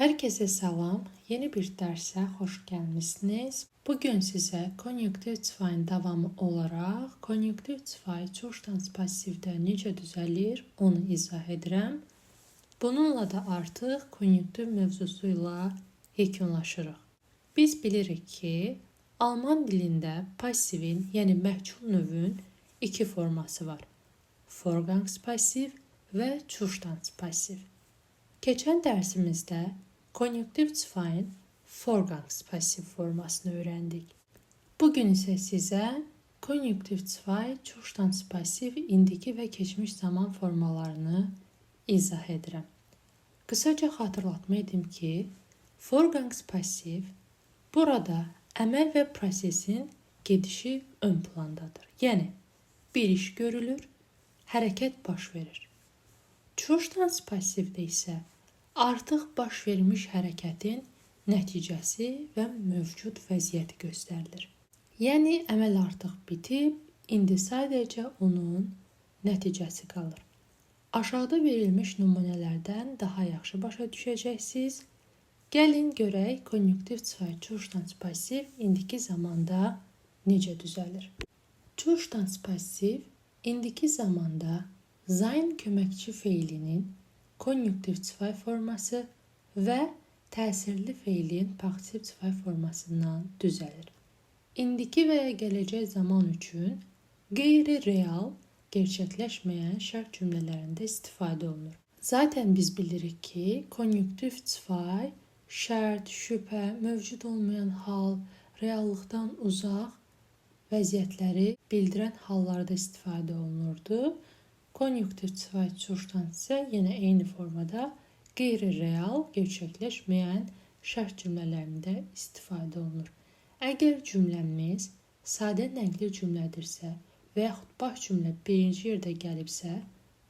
Herkese salam. Yeni bir dərsə xoş gəlmisiniz. Bugün sizə konjunktiv cifayın davamı olaraq konjunktiv cifay çuş-dans passivdə necə düzəlir onu izah edirəm. Bununla da artıq konjunktiv mövzusu ilə yekunlaşırıq. Biz bilirik ki, Alman dilində passivin, yəni məhcul növün iki forması var. Vorgangspassiv və çuş-dans passiv. Keçən dərsimizdə konjunktiv cifayın vorgangspassiv formasını öyrəndik. Bugün isə sizə konjunktiv cifay çuş-dans passiv indiki və keçmiş zaman formalarını izah edirəm. Qısaca xatırlatma edim ki, vorgangspassiv burada əməl və prosesin gedişi ön plandadır. Yəni, bir iş görülür, hərəkət baş verir. Çuş-dans passivdə isə artıq baş vermiş hərəkətin nəticəsi və mövcud vəziyyəti göstərilir. Yəni, əməl artıq bitib, indi sadəcə onun nəticəsi qalır. Aşağıda verilmiş nümunələrdən daha yaxşı başa düşəcəksiniz. Gəlin görək konjunktiv cifay çuş-dans passiv indiki zamanda necə düzəlir. Çuş-dans passiv indiki zamanda sein köməkçi feilinin konjunktiv cifay forması və təsirli feilin passiv cifay formasından düzəlir. İndiki və ya gələcək zaman üçün qeyri-real, gerçəkləşməyən şərt cümlələrində istifadə olunur. Zaten biz bilirik ki, konjunktiv cifay şərt, şübhə, mövcud olmayan hal, reallıqdan uzaq vəziyyətləri bildirən hallarda istifadə olunurdu. Konjunktiv cifay çuş-dans isə yenə eyni formada qeyri-real, gerçəkləşməyən şərt cümlələrində istifadə olunur. Əgər cümləmiz sadə nəqli cümlədirsə və yaxud baş cümlə birinci yerdə gəlibsə,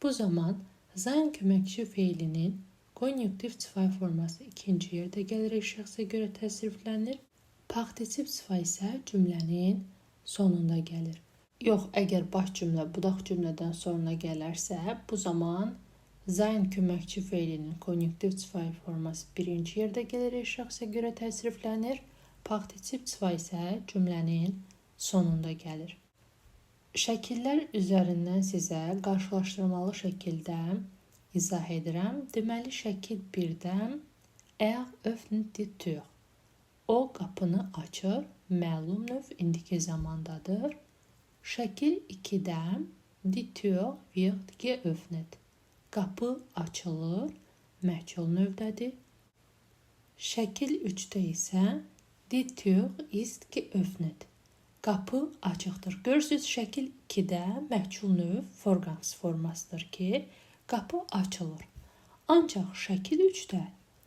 bu zaman sein köməkçi feilinin konjunktiv cifay forması ikinci yerdə gələrək şəxsə görə təsriflənir. Partisiv cifay isə cümlənin sonunda gəlir. Yox, əgər baş cümlə budaq cümlədən sonra gələrsə, bu zaman sein köməkçi feilinin konjunktiv cifay forması birinci yerdə gələrək şəxsə görə təsriflənir. Partisiv cifay isə cümlənin sonunda gəlir. Şəkillər üzərindən sizə qarşılaşdırmalı şəkildə izah edirəm. Deməli, şəkil 1-də er öffnet die Tür. O qapını açır, məlum növ indiki zamandadır. Şəkil 2-də die Tür wird geöffnet. Qapı açılır, məhcul növdədir. Şəkil 3-də isə die Tür ist geöffnet. Qapı açıqdır. Görürsünüz, şəkil 2-də məhcul növ vorgangs formasıdır ki, qapı açılır. Ancaq şəkil 3-də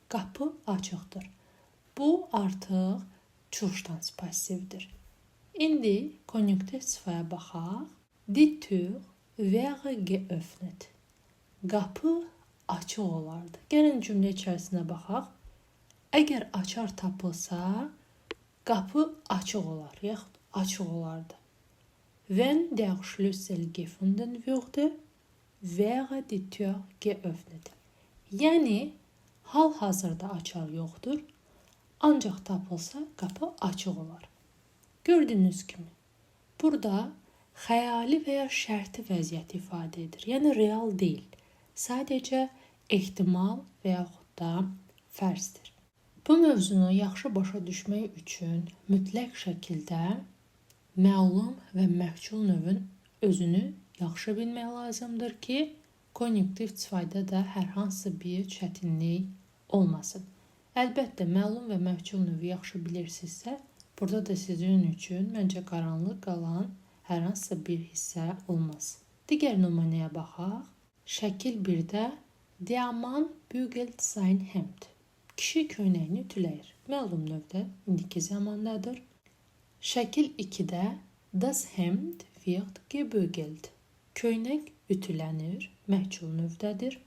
qapı açıqdır. Bu artıq çuş-dans passivdir. İndi konjunktiv cifaya baxaq. Die Tür wäre geöffnet. Qapı açıq olardı. Gəlin cümlə içərisinə baxaq. Əgər açar tapılsa, qapı açıq olar, yaxud açıq olardı. Wenn der Schlüssel gefunden würde, wäre die Tür geöffnet. Yəni, hal-hazırda açar yoxdur, ancaq tapılsa qapı açıq olar. Gördüyünüz kimi, burada xəyali və ya şərti vəziyyət ifadə edir. Yəni, real deyil. Sadəcə ehtimal və yaxud da fərzdir. Bu mövzunu yaxşı başa düşmək üçün mütləq şəkildə məlum və məhcul növün özünü yaxşı bilmək lazımdır ki, konjunktiv cifayda da hər hansı bir çətinlik olmasın. Əlbəttə, məlum və məhcul növü yaxşı bilirsinizsə, burada da sizin üçün məncə qaranlıq qalan hər hansı bir hissə olmaz. Digər nümunəyə baxaq. Şəkil 1-də der Mann bügelt sein Hemd. Kişi köynəyini ütüləyir. Məlum növdə indiki zamandadır. Şəkil 2-də das Hemd wird gebügelt. Köynək ütülənir, məhcul növdədir.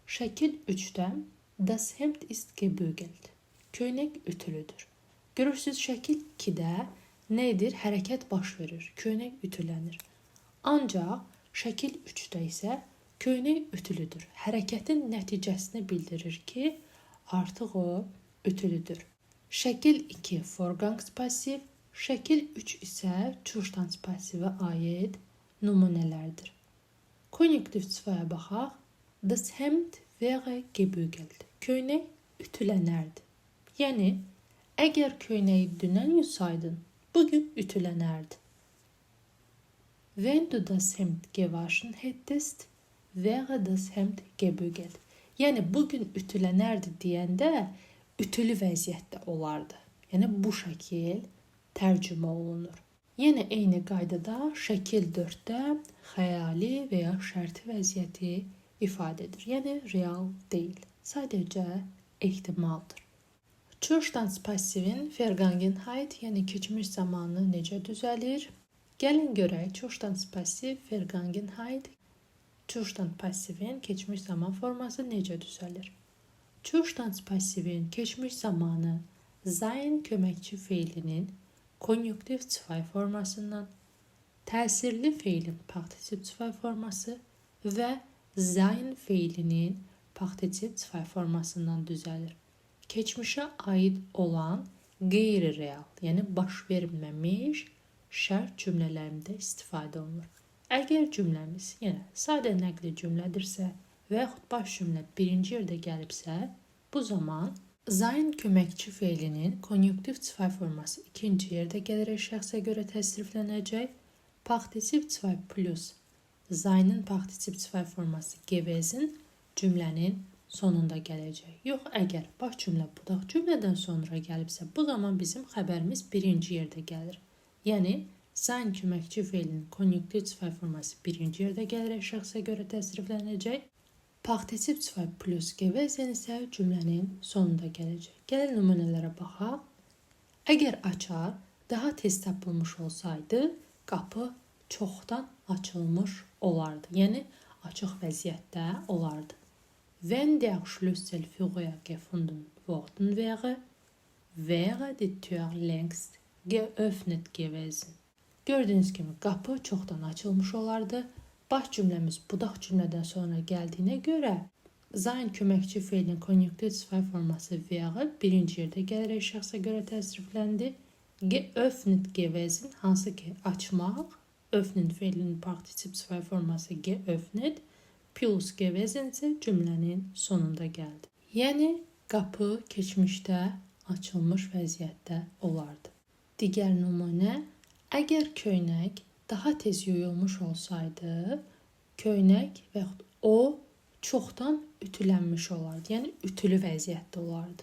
Şəkil 3-də das Hemd ist gebügelt. Köynək ütülüdür. Görürsünüz, şəkil 2-də nə edir? Hərəkət baş verir, köynək ütülənir. Ancaq şəkil 3-də isə köynək ütülüdür. Hərəkətin nəticəsini bildirir ki, artıq o ütülüdür. Şəkil 2 Vorgangs passiv, şəkil 3 isə Zustands passivə aid nümunələrdir. Konjunktiv 2-yə baxaq. Das Hemd wäre gebügelt. Köynək ütülənərdi. Yəni, əgər köynəyi dünən yusaydın, bugün ütülənərdi. Wenn du das Hemd gewaschen hättest, wäre das Hemd gebügelt. Yəni, bugün ütülənərdi deyəndə ütülü vəziyyətdə olardı. Yəni, bu şəkil tərcümə olunur. Yenə eyni qaydada şəkil 4-də xəyali və ya şərti vəziyyəti ifadə edir. Yəni, real deyil. Sadəcə ehtimaldır. Zustands passivin Vergangenheit, yəni keçmiş zamanı necə düzəlir? Gəlin görək Zustands passiv, Vergangenheit, Zustand passivin keçmiş zaman forması necə düzəlir? Zustands passivin keçmiş zamanı sein köməkçi feilinin konjunktiv 2 formasından, təsirli feilin partizip 2 forması və sein feilinin partizip 2 formasından düzəlir. Keçmişə aid olan qeyri-real, yəni baş verməmiş şərt cümlələrində istifadə olunur. Əgər cümləmiz sadə nəqli cümlədirsə və yaxud baş cümlə birinci yerdə gəlibsə, bu zaman sein köməkçi feilinin konjunktiv 2 forması ikinci yerdə gələrək şəxsə görə təsriflənəcək. Partizip 2 plus sein'in partizip 2 forması gewesen cümlənin sonunda gələcək. Yox, əgər baş cümlə budaq cümlədən sonra gəlibsə, bu zaman bizim xəbərimiz birinci yerdə gəlir. Yəni, sein köməkçi feilinin konjunktiv 2 forması birinci yerdə gələrək şəxsə görə təsriflənəcək. Partizip 2 plus gewesen isə cümlənin sonunda gələcək. Gəlin nümunələrə baxaq. Əgər açar daha tez tapılmış olsaydı, qapı çoxdan açılmış olardı. Yəni, açıq vəziyyətdə olardı. Wenn der Schlüssel früher gefunden worden wäre die Tür längst geöffnet gewesen. Gördüyünüz kimi qapı çoxdan açılmış olardı. Baş cümləmiz budaq cümlədən sonra gəldiyinə görə sein köməkçi feilin konjunktiv 2 forması wäre birinci yerdə gələrək şəxsə görə təsrifləndi. Geöffnet gewesen, hansı ki açmaq, öffnen feilinin partizip 2 forması geöffnet, plus gewesen isə cümlənin sonunda gəldi. Yəni, qapı keçmişdə açılmış vəziyyətdə olardı. Digər nümunə, əgər köynək daha tez yuyulmuş olsaydı, köynək və yaxud o çoxdan ütülənmiş olardı. Yəni, ütülü vəziyyətdə olardı.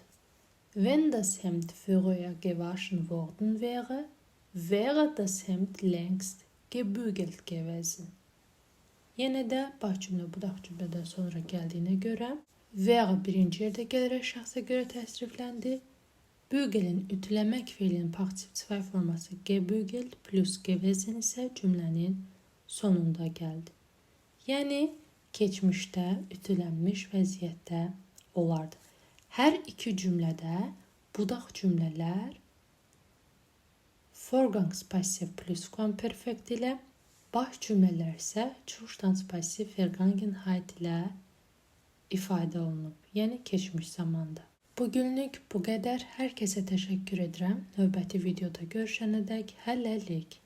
Wenn das Hemd früher gewaschen worden wäre das Hemd längst gebügelt gewesen. Yenə də baş cümlə budaq cümlədən sonra gəldiyinə görə wäre birinci yerdə gələrək şəxsə görə təsrifləndi. Bügelin ütüləmək feilinin partizip 2 forması gebügelt plus gewesen isə cümlənin sonunda gəldi. Yəni, keçmişdə ütülənmiş vəziyyətdə olardı. Hər iki cümlədə budaq cümlələr Vorgangs passiv plus Pluskvamperfekt ilə, baş cümlələr isə Zustands passiv Vergangenheit ilə ifadə olunub, yəni keçmiş zamanda. Bugünlük bu qədər. Hər kəsə təşəkkür edirəm. Növbəti videoda görüşənədək hələlik.